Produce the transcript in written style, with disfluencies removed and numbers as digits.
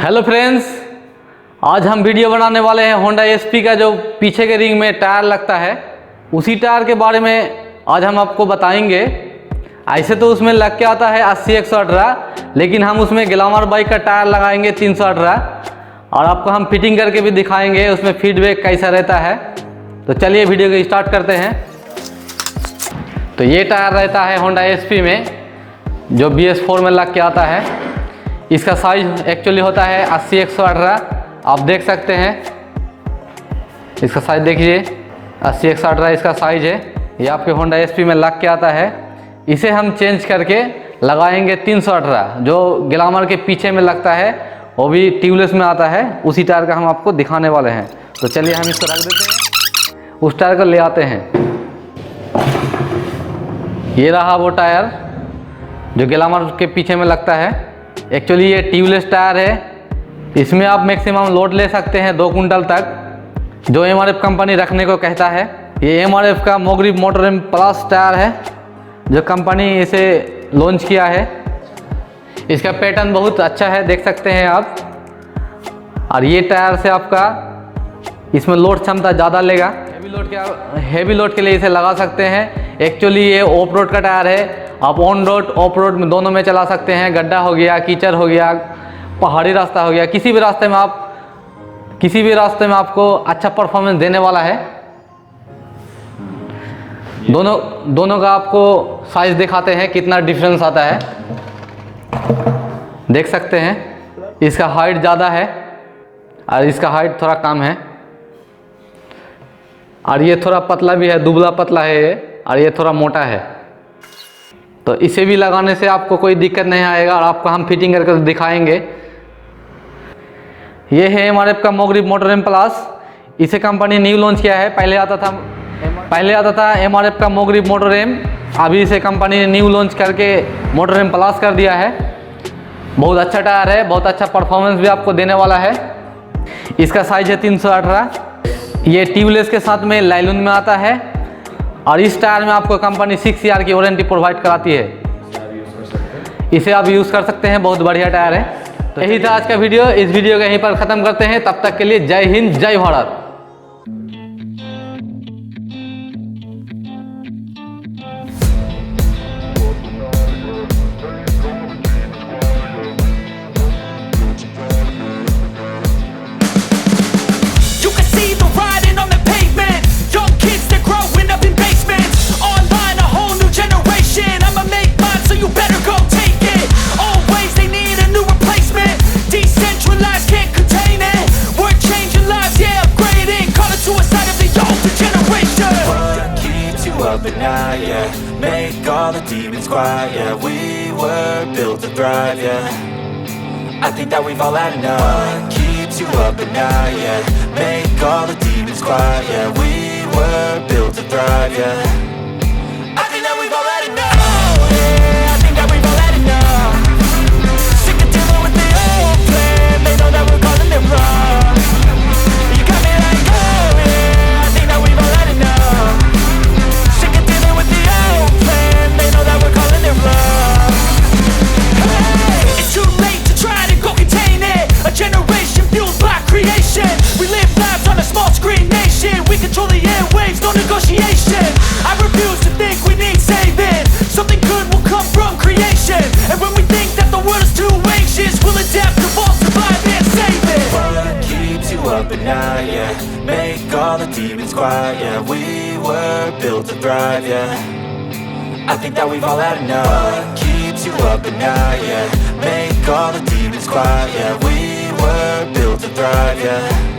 Hello friends, आज हम video बनाने वाले हैं होंडा एसपी का जो पीछे के रिंग में टायर लगता है उसी टायर के बारे में आज हम आपको बताएंगे। ऐसे तो उसमें लग के आता है 80-118, लेकिन हम उसमें ग्लैमर बाइक का टायर लगाएंगे 318 और आपको हम फिटिंग करके भी दिखाएंगे उसमें फीडबैक कैसा रहता है। तो चलिए वीडियो को स्टार्ट करते हैं। तो ये टायर रहता है होंडा एसपी में जो BS4 में लग के आता है। इसका साइज एक्चुअली होता है 80-118, आप देख सकते हैं। इसका साइज देखिए 80-118 इसका साइज है। ये आपके होंडा एसपी में लग के आता है। इसे हम चेंज करके लगाएंगे 318 जो ग्लैमर के पीछे में लगता है, वो भी ट्यूबलेस में आता है। उसी टायर का हम आपको दिखाने वाले हैं। तो चलिए हम इसको रख देते हैं, उस टायर को ले आते हैं। ये रहा वो टायर जो ग्लैमर के पीछे में लगता है। एक्चुअली ये ट्यूबलेस टायर है। इसमें आप मैक्सिमम लोड ले सकते हैं 2 कुंटल तक, जो MRF कंपनी रखने को कहता है। ये MRF का मोग्रिप मोटोरेम प्लस टायर है जो कंपनी इसे लॉन्च किया है। इसका पैटर्न बहुत अच्छा है, देख सकते हैं आप। और ये टायर से आपका इसमें लोड क्षमता ज़्यादा लेगा। हेवी लोड के लिए इसे लगा सकते हैं। एक्चुअली ये ऑफ रोड का टायर है। आप ऑन रोड ऑफ रोड में दोनों में चला सकते हैं। गड्ढा हो गया, कीचड़ हो गया, पहाड़ी रास्ता हो गया, किसी भी रास्ते में आपको अच्छा परफॉर्मेंस देने वाला है। दोनों का आपको साइज दिखाते हैं कितना डिफरेंस आता है, देख सकते हैं। इसका हाइट ज़्यादा है और इसका हाइट थोड़ा कम है। और ये थोड़ा पतला भी है, दुबला पतला है ये, और ये थोड़ा मोटा है। तो इसे भी लगाने से आपको कोई दिक्कत नहीं आएगा और आपको हम फिटिंग करके दिखाएंगे। ये है MRF का मोग्रिप मोटोरेम प्लस। इसे कंपनी न्यू लॉन्च किया है। पहले आता था MRF का मोग्रिप मोटोरेम, अभी इसे कंपनी ने न्यू लॉन्च करके मोटोरेम प्लस कर दिया है। बहुत अच्छा टायर है, बहुत अच्छा परफॉर्मेंस भी आपको देने वाला है। इसका साइज है 318। ये ट्यूबलेस के साथ में लाइलून में आता है और इस टायर में आपको कंपनी 6 ईयर की वारंटी प्रोवाइड कराती है। इसे आप यूज़ कर सकते हैं, बहुत बढ़िया टायर है। तो यही था आज का वीडियो। इस वीडियो को यहीं पर ख़त्म करते हैं। तब तक के लिए जय हिंद, जय Bharat. But now, yeah, make all the demons quiet, yeah. We were built to thrive, yeah. I think that we've all had enough. What keeps you up at night, yeah. Make all the demons quiet, yeah. We were built to thrive, yeah. I think that we've all had enough. Oh, yeah, I think that we've all had enough. Sick of dealing with the old plan. They know that we're calling it wrong. You got me like, oh, yeah, I think that we've all had enough. They know that we're calling it wrong. Hey, it's too late to try to go contain it. A generation fueled by creation. We live lives on a small screen nation. We control the airwaves, no negotiation. I refuse to think we need saving. Something good will come from creation. And when we think that the world is too anxious, we'll adapt, evolve, survive and save it. What keeps you up at night, yeah. Make all the demons quiet, yeah. We were built to thrive, yeah. I think that we've all had enough. What keeps you up at night, yeah. Make all the demons quiet, yeah. We were built to thrive, yeah.